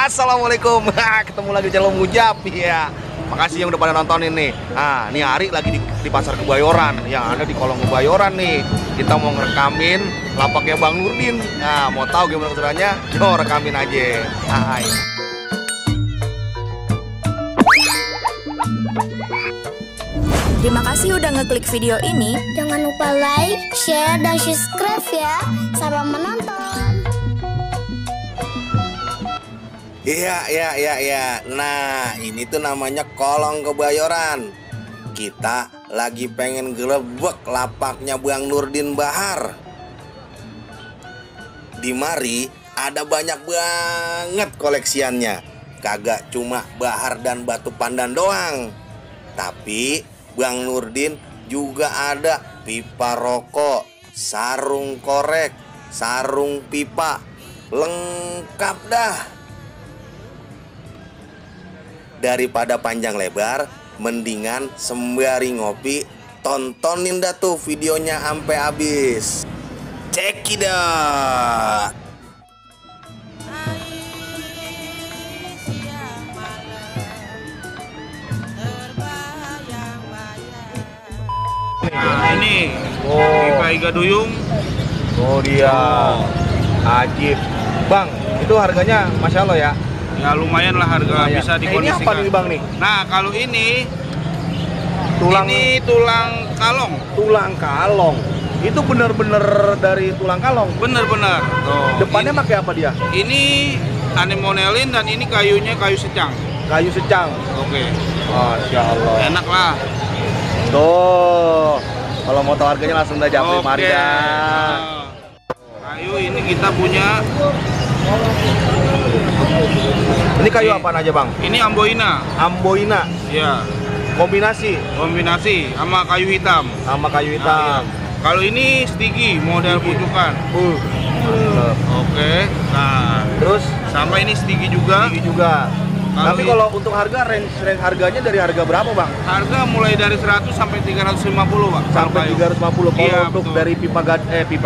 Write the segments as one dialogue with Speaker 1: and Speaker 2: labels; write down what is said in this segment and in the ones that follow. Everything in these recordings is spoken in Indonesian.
Speaker 1: Assalamualaikum. Ketemu lagi di channel Mujab ya. Makasih yang udah pada nonton ini. Nah, ini Ari lagi di pasar Kebayoran. Yang ada di kolong Kebayoran nih. Kita mau ngerekamin lapaknya Bang Nurdin. Nah, mau tahu gimana keseruannya? Yo, rekamin aja. Hai.
Speaker 2: Terima kasih udah ngeklik video ini.
Speaker 3: Jangan lupa like, share, dan subscribe ya. Selamat menonton.
Speaker 1: Iya. Nah, ini tuh namanya kolong Kebayoran. Kita lagi pengen grebek lapaknya Bang Nurdin Bahar. Di mari ada banyak banget koleksiannya. Kagak cuma Bahar dan batu pandan doang. Tapi Bang Nurdin juga ada pipa rokok, sarung korek, sarung pipa, lengkap dah. Daripada panjang lebar, mendingan sembari ngopi, tontonin dah tuh videonya sampai habis. Check it out.
Speaker 4: Ini pipa iga duyung.
Speaker 1: Oh dia, ajib. Bang, itu harganya Masya Allah ya.
Speaker 4: Ya lumayan lah harga, bisa
Speaker 1: Ini
Speaker 4: dikondisikan.
Speaker 1: apa nih Bang nih?
Speaker 4: Nah kalau ini
Speaker 1: Tulang
Speaker 4: kalong.
Speaker 1: tulang kalong. Itu bener-bener dari tulang kalong.
Speaker 4: Bener-bener.
Speaker 1: Depannya pakai apa dia?
Speaker 4: Ini anemonelin dan ini kayunya kayu secang.
Speaker 1: Kayu secang.
Speaker 4: Oke.
Speaker 1: Masya Allah.
Speaker 4: Enak lah.
Speaker 1: Tuh, kalau mau tahu harganya langsung aja japri mari dah.
Speaker 4: Nah, kayu ini kita punya.
Speaker 1: Ini kayu apaan aja Bang?
Speaker 4: Ini amboina.
Speaker 1: Amboina.
Speaker 4: Ya.
Speaker 1: Kombinasi
Speaker 4: Kombinasi sama kayu hitam.
Speaker 1: sama kayu hitam.
Speaker 4: Kalau ini stigi model pucukan.
Speaker 1: Mantap.
Speaker 4: Oke. Nah,
Speaker 1: Terus
Speaker 4: sama ini stigi juga.
Speaker 1: tinggi juga.
Speaker 4: Kalau
Speaker 1: Tapi
Speaker 4: ini-
Speaker 1: kalau untuk harga range harganya dari harga berapa Bang?
Speaker 4: Harga mulai dari 100 sampai 350, Pak.
Speaker 1: Sampai 350. Kalau
Speaker 4: Iya,
Speaker 1: untuk
Speaker 4: betul.
Speaker 1: dari pipa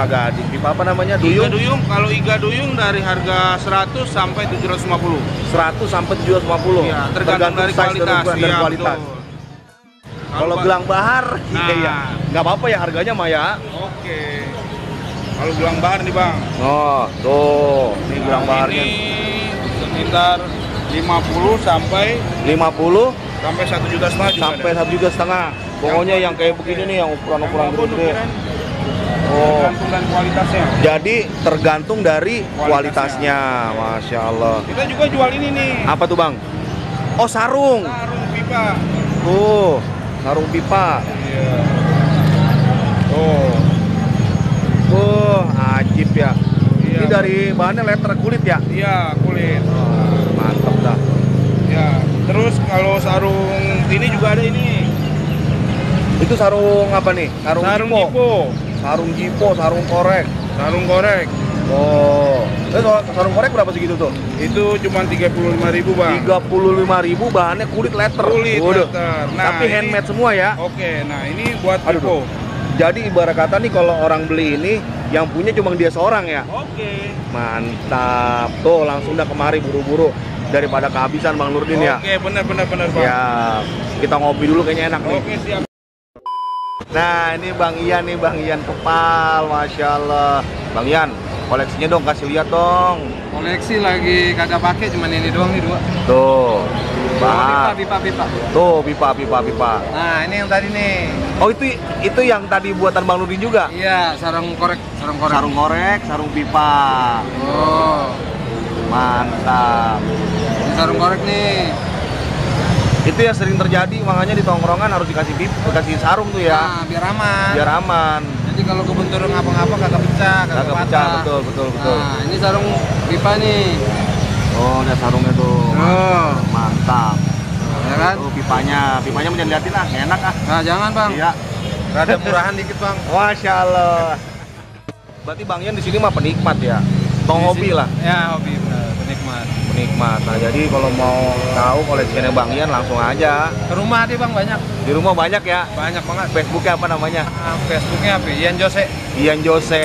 Speaker 1: gading, pipa apa namanya?
Speaker 4: Iga
Speaker 1: Duyung
Speaker 4: duyung, kalau iga duyung dari harga 100 sampai 750.
Speaker 1: 100 sampai 750.
Speaker 4: Iya, tergantung dari
Speaker 1: size dan
Speaker 4: kualitas.
Speaker 1: ukuran dan
Speaker 4: Iya,
Speaker 1: kualitas.
Speaker 4: betul.
Speaker 1: Kalau gelang bahar,
Speaker 4: Nah.
Speaker 1: iya, nggak apa-apa ya harganya mah ya.
Speaker 4: Oke. Kalau gelang bahar nih, Bang.
Speaker 1: Oh, tuh, ini gelang
Speaker 4: Nah,
Speaker 1: baharnya.
Speaker 4: ini sekitar 50 sampai
Speaker 1: 50
Speaker 4: 1,5 juta juga
Speaker 1: sampai
Speaker 4: ada.
Speaker 1: 1,5 juta. Pokoknya yang kayak begini nih, yang ukuran-ukuran gede. Oh,
Speaker 4: Tergantung dan kualitasnya.
Speaker 1: jadi tergantung dari kualitasnya. Masya Allah.
Speaker 4: Kita juga jual ini nih.
Speaker 1: Apa tuh Bang? Oh, sarung.
Speaker 4: Sarung pipa.
Speaker 1: Tuh, sarung pipa.
Speaker 4: Iya. Oh.
Speaker 1: Ajib ya.
Speaker 4: Iya.
Speaker 1: Ini dari bahannya letter kulit ya.
Speaker 4: Iya, kulit.
Speaker 1: Mantap dah.
Speaker 4: Ya, terus kalau sarung ini juga ada ini.
Speaker 1: Itu sarung apa nih? Sarung jipo. Sarung jipo, sarung korek.
Speaker 4: Sarung korek.
Speaker 1: Oh, sarung korek berapa segitu tuh?
Speaker 4: Itu cuma 35.000, Bang.
Speaker 1: 35.000 bahannya kulit letter.
Speaker 4: Kulit
Speaker 1: Waduh.
Speaker 4: letter. Nah,
Speaker 1: Tapi
Speaker 4: ini-
Speaker 1: handmade semua ya.
Speaker 4: Oke, nah ini buat
Speaker 1: Aduh,
Speaker 4: Vivo.
Speaker 1: Jadi ibarat kata nih kalau orang beli ini yang punya cuma dia seorang ya.
Speaker 4: Oke.
Speaker 1: Mantap. Tuh langsung dah kemari buru-buru daripada kehabisan Bang Nurdin ya.
Speaker 4: Oke, benar, Bang.
Speaker 1: Ya, kita ngopi dulu kayaknya enak nih.
Speaker 4: Oke, siap.
Speaker 1: Nah, ini Bang Ian nih, Bang Ian Kepal, Masya Allah. Bang Ian, koleksinya dong, kasih lihat dong.
Speaker 5: Koleksi lagi kagak pakai, cuman ini doang nih dua.
Speaker 1: Tuh, Bang.
Speaker 5: Pipa.
Speaker 1: Tuh, pipa.
Speaker 5: Nah, ini yang tadi nih.
Speaker 1: Oh, itu yang tadi buatan Bang Nurdin juga?
Speaker 5: Iya, sarung korek.
Speaker 1: Sarung korek, sarung pipa.
Speaker 5: Oh,
Speaker 1: Mantap.
Speaker 5: ini sarung korek nih.
Speaker 1: Itu yang sering terjadi, makanya di tongkrongan harus dikasih sarung tuh ya.
Speaker 5: Nah, biar aman.
Speaker 1: Biar aman.
Speaker 5: Jadi kalau kebentur ngapa-ngapa kagak pecah, kagak
Speaker 1: Kagak
Speaker 5: patah.
Speaker 1: pecah, betul.
Speaker 5: Nah, ini sarung pipa nih.
Speaker 1: Oh, ada sarungnya tuh.
Speaker 5: Oh,
Speaker 1: Mantap.
Speaker 5: ya kan?
Speaker 1: Tuh pipanya jangan liatin ah, enak ah.
Speaker 5: Nah, jangan bang.
Speaker 1: Iya.
Speaker 5: Rada murahan dikit bang.
Speaker 1: Masya Allah. Berarti Bang Ian di sini mah penikmat ya. Penghobi lah,
Speaker 5: Ya, hobi benar, penikmat.
Speaker 1: penikmat. Nah, jadi kalau mau tahu koleksinya Bang Ian langsung aja.
Speaker 5: Ke rumah deh bang banyak.
Speaker 1: Di rumah banyak ya.
Speaker 5: Banyak banget.
Speaker 1: Facebooknya apa namanya?
Speaker 5: Facebooknya apa? Ian Jose.
Speaker 1: Ian Jose.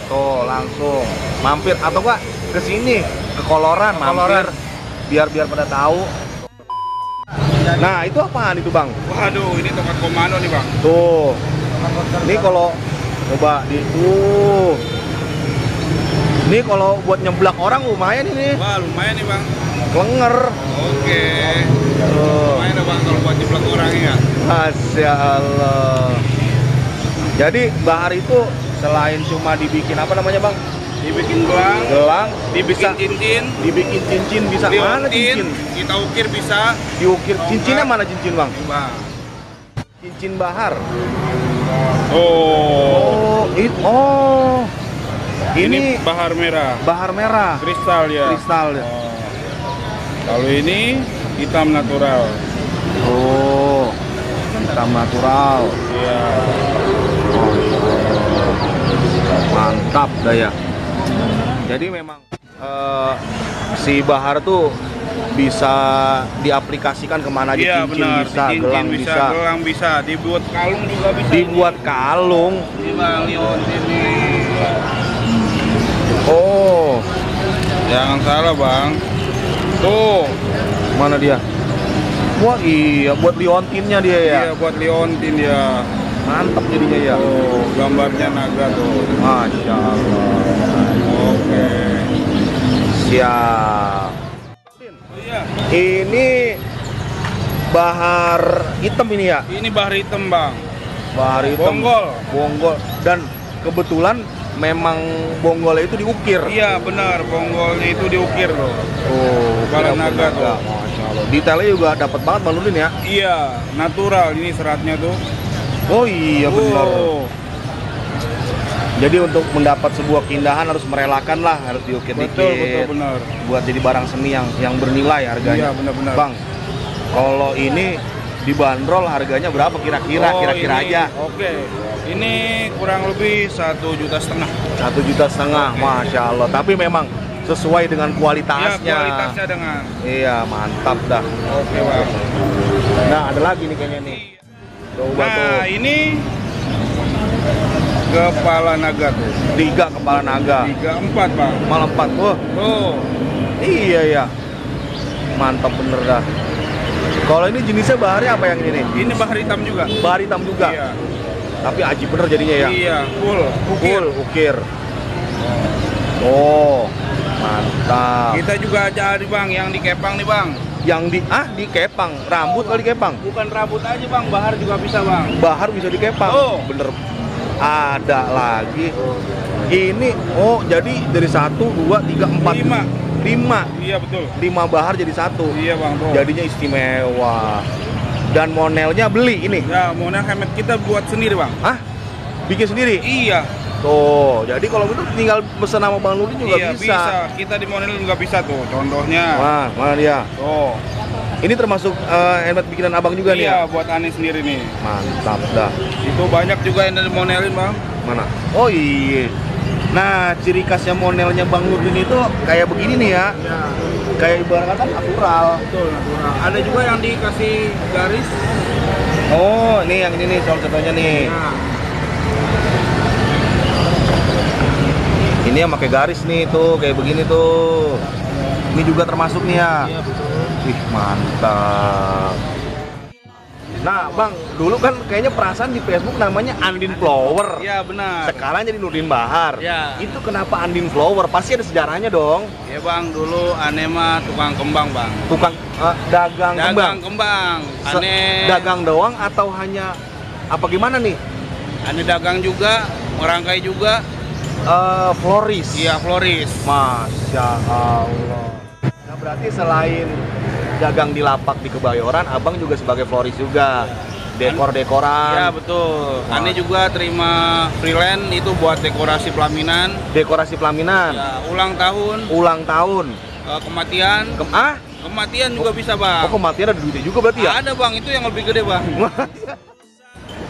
Speaker 1: Tuh langsung mampir atau enggak ke sini ke Koloran, mampir.
Speaker 5: Koloran.
Speaker 1: biar pada tahu. Nah, itu apaan itu, Bang?
Speaker 4: Waduh, ini tongkat komando nih bang.
Speaker 1: Tuh. Ini kalau coba di Ini kalau buat nyeblak orang lumayan ini.
Speaker 4: Wah, lumayan nih bang.
Speaker 1: Klenger.
Speaker 4: Oke.
Speaker 1: Tuh.
Speaker 4: Lumayan dah bang kalau buat jeblak orang ya.
Speaker 1: Masya Allah. Jadi bahar itu selain cuma dibikin apa namanya, Bang?
Speaker 4: Dibikin gelang,
Speaker 1: bisa
Speaker 4: dibikin cincin,
Speaker 1: dibikin cincin, bisa mana cincin?
Speaker 4: kita ukir bisa.
Speaker 1: Diukir cincinnya mana cincin, Bang?
Speaker 4: Bang.
Speaker 1: Cincin bahar.
Speaker 4: Oh.
Speaker 1: Ini
Speaker 4: bahar merah.
Speaker 1: bahar merah.
Speaker 4: Kristal ya.
Speaker 1: Kristal ya.
Speaker 4: Oh. Kalau ini hitam natural.
Speaker 1: Oh. Hitam natural.
Speaker 4: Iya.
Speaker 1: Mantap dah ya. Jadi memang si bahar tuh bisa diaplikasikan kemana aja,
Speaker 4: Iya
Speaker 1: cincin
Speaker 4: benar.
Speaker 1: bisa,
Speaker 4: Cincin
Speaker 1: gelang
Speaker 4: bisa,
Speaker 1: bisa,
Speaker 4: gelang bisa, dibuat kalung juga bisa.
Speaker 1: dibuat kalung.
Speaker 4: Ini bang, lihat ini.
Speaker 1: Oh,
Speaker 4: Jangan salah bang. Tuh.
Speaker 1: mana dia? Wah iya, buat liontinnya dia ya.
Speaker 4: Iya buat liontin ya.
Speaker 1: Mantap jadinya ya.
Speaker 4: Oh, gambarnya naga tuh.
Speaker 1: Masya Allah.
Speaker 4: Oke.
Speaker 1: Siap.
Speaker 4: Oh iya.
Speaker 1: Ini bahar hitam ini ya?
Speaker 4: Ini bahar hitam bang.
Speaker 1: Bahar hitam.
Speaker 4: Bonggol.
Speaker 1: Bonggol. Dan kebetulan memang bonggolnya itu diukir.
Speaker 4: Iya benar, bonggolnya itu diukir loh.
Speaker 1: Oh,
Speaker 4: Kepala
Speaker 1: ukiran
Speaker 4: naga tuh.
Speaker 1: Masya Allah. Detailnya juga dapat banget Bang Nurdin ya.
Speaker 4: Iya, natural ini seratnya tuh.
Speaker 1: Oh iya benar.
Speaker 4: Oh.
Speaker 1: Jadi untuk mendapat sebuah keindahan harus merelakan lah, harus diukir
Speaker 4: Betul,
Speaker 1: dikit.
Speaker 4: benar.
Speaker 1: Buat jadi barang seni yang bernilai harganya.
Speaker 4: Iya, benar-benar.
Speaker 1: Bang, kalau ini dibanderol harganya berapa kira-kira?
Speaker 4: Oh,
Speaker 1: Kira-kira
Speaker 4: ini,
Speaker 1: aja.
Speaker 4: Oke. Ini kurang lebih 1,5 juta.
Speaker 1: 1,5 juta.
Speaker 4: Oke.
Speaker 1: Masya Allah. Tapi memang sesuai dengan
Speaker 4: Iya,
Speaker 1: kualitasnya.
Speaker 4: kualitasnya dengan.
Speaker 1: Iya, mantap dah.
Speaker 4: Oke, bang.
Speaker 1: Nah, ada lagi nih kayaknya nih. Coba
Speaker 4: Nah,
Speaker 1: tuh.
Speaker 4: ini kepala naga tuh.
Speaker 1: 3 kepala naga.
Speaker 4: 3, 4, bang.
Speaker 1: Malah 4. Wah,
Speaker 4: Tuh.
Speaker 1: iya ya. Mantap bener dah. Kalau ini jenisnya baharnya apa yang ini?
Speaker 4: Ini bahar hitam juga.
Speaker 1: Bahar hitam juga.
Speaker 4: Iya.
Speaker 1: Tapi aji bener jadinya ya.
Speaker 4: Iya, full.
Speaker 1: Full ukir. Oh, mantap.
Speaker 4: Kita juga ada bang yang dikepang nih bang.
Speaker 1: Yang dikepang, rambut kali dikepang.
Speaker 4: Bukan rambut aja bang, bahar juga bisa bang.
Speaker 1: Bahar bisa dikepang.
Speaker 4: Oh.
Speaker 1: Bener. Ada lagi. Ini jadi dari 1, 2, 3, 4. 5.
Speaker 4: Iya betul.
Speaker 1: 5 bahar jadi 1.
Speaker 4: Iya bang tuh.
Speaker 1: Jadinya istimewa. Dan monelnya beli ini.
Speaker 4: Ya, model handmade kita buat sendiri bang.
Speaker 1: Hah? Bikin sendiri?
Speaker 4: Iya.
Speaker 1: Tuh, jadi kalau gitu tinggal pesan sama Bang Nurdin juga
Speaker 4: Iya bisa. Kita di model juga bisa tuh. Contohnya.
Speaker 1: Wah, mana dia?
Speaker 4: Tuh.
Speaker 1: Ini termasuk handmade bikinan abang juga nih ya?
Speaker 4: Iya, buat Ani sendiri nih.
Speaker 1: Mantap dah.
Speaker 4: Itu banyak juga yang dari modelin bang.
Speaker 1: Mana? Oh iya. Nah, ciri khasnya monelnya Bang Nurdin itu kayak begini nih ya.
Speaker 4: Iya.
Speaker 1: Kayak ibarat kata natural.
Speaker 4: Betul, natural. Ada juga yang dikasih garis.
Speaker 1: Oh, ini yang ini nih contohnya nih.
Speaker 4: Nah,
Speaker 1: Ini yang pakai garis nih tuh, kayak begini tuh. Ini juga termasuk nih ya.
Speaker 4: iya betul.
Speaker 1: Wih, mantap. Nah, Bang, dulu kan kayaknya perasaan di Facebook namanya Andin Flower.
Speaker 4: Iya benar.
Speaker 1: Sekarang jadi Nurdin Bahar.
Speaker 4: Ya.
Speaker 1: Itu kenapa Andin Flower? Pasti ada sejarahnya dong.
Speaker 4: Ya bang, dulu Ane mah tukang kembang bang.
Speaker 1: Tukang dagang kembang.
Speaker 4: Dagang kembang. Ane
Speaker 1: Dagang doang atau hanya apa gimana nih?
Speaker 4: Ane dagang juga, merangkai juga.
Speaker 1: Floris.
Speaker 4: Iya floris.
Speaker 1: Masya Allah. Nah, berarti selain dagang di lapak di Kebayoran, abang juga sebagai floris juga. Dekor-dekoran.
Speaker 4: Iya betul.
Speaker 1: Wah.
Speaker 4: Ane juga terima freelance itu buat dekorasi pelaminan.
Speaker 1: Dekorasi pelaminan.
Speaker 4: Ya, ulang tahun,
Speaker 1: Ulang tahun.
Speaker 4: kematian. Kematian juga bisa bang.
Speaker 1: Oh, kematian ada duitnya juga berarti ya?
Speaker 4: Ada bang, itu yang lebih gede bang.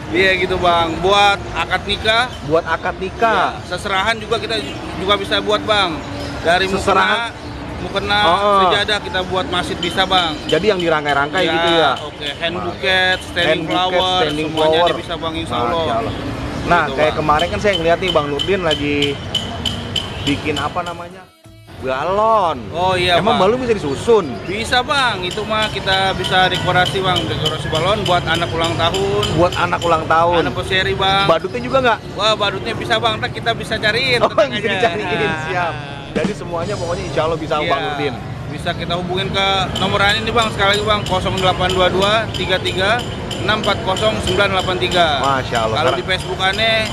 Speaker 4: Iya gitu bang. Buat akad nikah.
Speaker 1: Buat akad nikah.
Speaker 4: Ya, seserahan juga kita juga bisa buat bang. Dari
Speaker 1: Seserahan?
Speaker 4: mukena,
Speaker 1: Oh.
Speaker 4: sejadah kita buat masjid bisa bang.
Speaker 1: Jadi yang dirangkai-rangkai
Speaker 4: Ya,
Speaker 1: gitu ya?
Speaker 4: Oke, hand bouquet, standing
Speaker 1: Hand bouquet,
Speaker 4: flower,
Speaker 1: standing
Speaker 4: semuanya
Speaker 1: flower.
Speaker 4: dia bisa bang insya
Speaker 1: Masya
Speaker 4: Allah.
Speaker 1: Allah. Nah,
Speaker 4: Gitu,
Speaker 1: kayak
Speaker 4: Bang.
Speaker 1: kemarin kan saya ngeliat nih Bang Nurdin lagi bikin apa namanya? Galon.
Speaker 6: Oh iya,
Speaker 1: Emang
Speaker 6: Bang.
Speaker 1: balon bisa disusun?
Speaker 6: Bisa, Bang. Itu mah kita bisa dekorasi, Bang. Dekorasi balon buat anak ulang tahun.
Speaker 1: Buat anak ulang tahun.
Speaker 6: Anak poseri, Bang.
Speaker 1: Badutnya juga nggak?
Speaker 6: Wah, badutnya bisa, Bang. Ntar kita bisa cariin.
Speaker 1: Oh,
Speaker 6: tenang
Speaker 1: bisa
Speaker 6: aja.
Speaker 1: dicariin, siap. Jadi semuanya pokoknya insya Allah bisa
Speaker 6: Iya.
Speaker 1: Bang Nurdin.
Speaker 6: Bisa kita hubungin ke nomor ini, Bang. Sekali lagi, Bang. 0822 33 640 983.
Speaker 1: Masya Allah.
Speaker 6: Kalau di Facebook aneh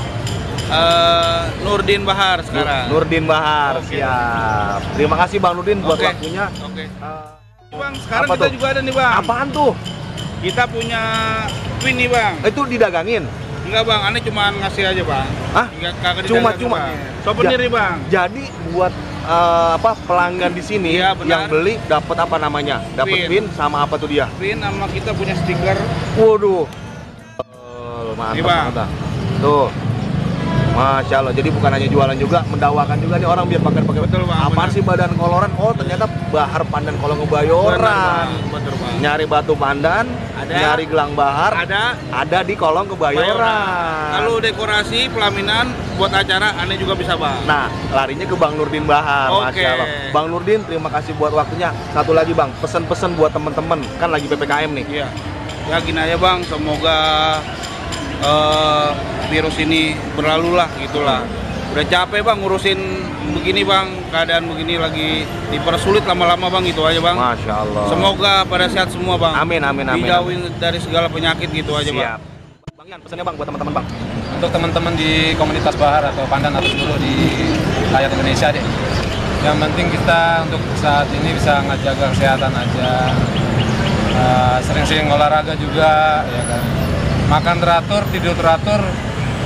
Speaker 6: Nurdin Bahar sekarang.
Speaker 1: Nurdin Bahar,
Speaker 6: Oke.
Speaker 1: siap. Terima kasih Bang Nurdin buat
Speaker 6: Oke.
Speaker 1: waktunya.
Speaker 6: Oke.
Speaker 4: Bang, sekarang
Speaker 1: Apa
Speaker 4: kita
Speaker 1: tuh?
Speaker 4: juga ada nih, Bang.
Speaker 1: Apaan tuh?
Speaker 4: Kita punya pin nih, Bang.
Speaker 1: Itu didagangin?
Speaker 4: Enggak, Bang. Aneh cuma ngasih aja, Bang.
Speaker 1: Hah?
Speaker 4: Kagak
Speaker 1: Cuma.
Speaker 4: didagangin, Bang. Souvenir nih, Bang.
Speaker 1: Jadi buat pelanggan di sini
Speaker 6: Iya, benar.
Speaker 1: yang beli dapat apa namanya? Dapat
Speaker 6: Pin.
Speaker 1: pin sama apa tuh dia?
Speaker 6: Pin sama kita punya stiker.
Speaker 1: Waduh. Mantap,
Speaker 4: Nih, Bang.
Speaker 1: mantap. Tuh. Masya Allah, jadi bukan hanya jualan juga, mendakwakan juga nih orang biar pakai.
Speaker 6: Betul, Bang,
Speaker 1: Apaan
Speaker 6: benar.
Speaker 1: sih badan koloran? Oh ternyata Bahar Pandan Kolong Kebayoran.
Speaker 6: Betul, Bang.
Speaker 1: Nyari batu pandan,
Speaker 6: Ada.
Speaker 1: nyari gelang bahar,
Speaker 6: Ada
Speaker 1: di Kolong Kebayoran.
Speaker 6: Kalau dekorasi pelaminan buat acara aneh juga bisa, Bang.
Speaker 1: Nah, larinya ke Bang Nurdin Bahar,
Speaker 6: Oke.
Speaker 1: Masya Allah. Bang Nurdin, terima kasih buat waktunya. Satu lagi Bang, pesan-pesan buat temen-temen, kan lagi PPKM nih.
Speaker 6: Iya. Ya gini aja, Bang, semoga virus ini berlalu lah gitulah. Udah capek, Bang, ngurusin begini, Bang. Keadaan begini lagi dipersulit lama-lama, Bang, gitu aja, Bang.
Speaker 1: Masya Allah.
Speaker 6: Semoga pada sehat semua, Bang.
Speaker 1: Amin, amin, amin.
Speaker 6: Dijauhin dari segala penyakit gitu aja, Bang.
Speaker 1: Siap. Bang Yan, pesannya Bang buat teman-teman Bang.
Speaker 5: Untuk teman-teman di komunitas Bahar atau Pandan atau seluruh di rakyat Indonesia deh. Yang penting kita untuk saat ini bisa ngejaga kesehatan aja. Sering-sering olahraga juga, ya kan. Makan teratur, tidur teratur.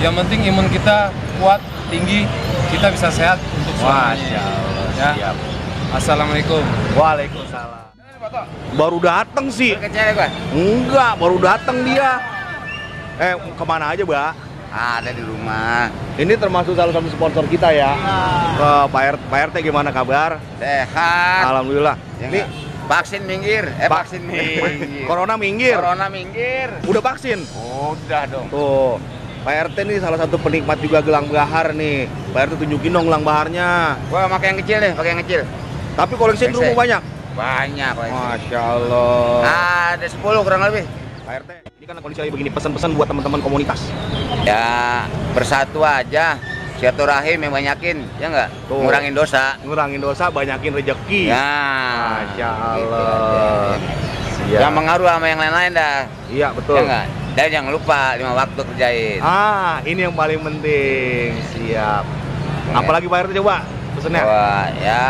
Speaker 5: Yang penting imun kita kuat, tinggi, kita bisa sehat untuk selamanya.
Speaker 1: Masya Allah.
Speaker 5: Ya.
Speaker 1: Siap.
Speaker 5: Assalamualaikum.
Speaker 1: Waalaikumsalam. Baru dateng sih.
Speaker 7: Kecil gua.
Speaker 1: Enggak, baru dateng dia. Kemana aja, Mbak?
Speaker 7: Ada di rumah.
Speaker 1: Ini termasuk salah satu sponsor kita ya. Pak RT gimana kabar?
Speaker 7: Sehat.
Speaker 1: Alhamdulillah.
Speaker 7: Ya
Speaker 1: Ini
Speaker 7: nggak? Vaksin minggir. Vaksin minggir.
Speaker 1: Corona minggir.
Speaker 7: Corona minggir.
Speaker 1: Udah vaksin?
Speaker 7: Udah dong.
Speaker 1: Tuh. Pak RT nih salah satu penikmat juga gelang bahar nih. Pak RT tunjukin dong gelang baharnya.
Speaker 7: Gua pakai yang kecil deh, pakai yang kecil.
Speaker 1: Tapi koleksi di rumah banyak.
Speaker 7: Banyak kok.
Speaker 1: Masya Allah.
Speaker 7: Ada 10 kurang lebih.
Speaker 1: Pak RT, ini kan kondisi lagi begini, pesan-pesan buat teman-teman komunitas.
Speaker 7: Ya bersatu aja. Silaturahim yang banyakin, ya nggak?
Speaker 1: Tuh.
Speaker 7: Ngurangin dosa.
Speaker 1: Ngurangin dosa, banyakin rezeki.
Speaker 7: Ya.
Speaker 1: Masya
Speaker 7: Gitu
Speaker 1: Allah.
Speaker 7: aja.
Speaker 1: Siap.
Speaker 7: Yang pengaruh sama yang lain-lain dah.
Speaker 1: Iya betul.
Speaker 7: Ya nggak? Dan jangan lupa 5 waktu kerjain.
Speaker 1: Ini yang paling penting. Siap. Apalagi Pak RT coba pesennya?
Speaker 7: Wah, ya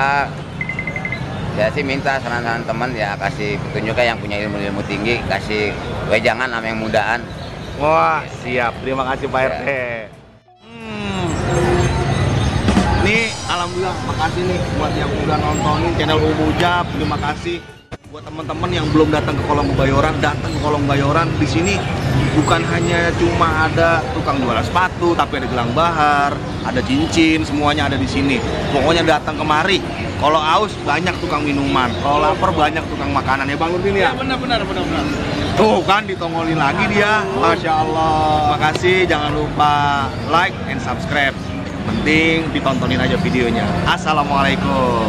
Speaker 7: saya sih minta saran-saran teman ya kasih petunjuknya yang punya ilmu-ilmu tinggi, kasih wejangan sama yang mudaan.
Speaker 1: Wah, siap. Terima kasih Pak RT. Nih, alhamdulillah, makasih nih buat yang udah nontonin channel Ubujab. Terima kasih buat teman-teman yang belum datang ke Kolong Kebayoran, datang ke Kolong Kebayoran. Di sini bukan hanya cuma ada tukang jualan sepatu, tapi ada gelang bahar, ada cincin, semuanya ada di sini. Pokoknya datang kemari. Kalau haus banyak tukang minuman, kalau lapar banyak tukang makanan ya Bang Nurdin ya.
Speaker 6: Benar.
Speaker 1: Tuh kan ditongolin lagi dia. Masya Allah. Makasih, jangan lupa like and subscribe. Penting ditontonin aja videonya. Assalamualaikum.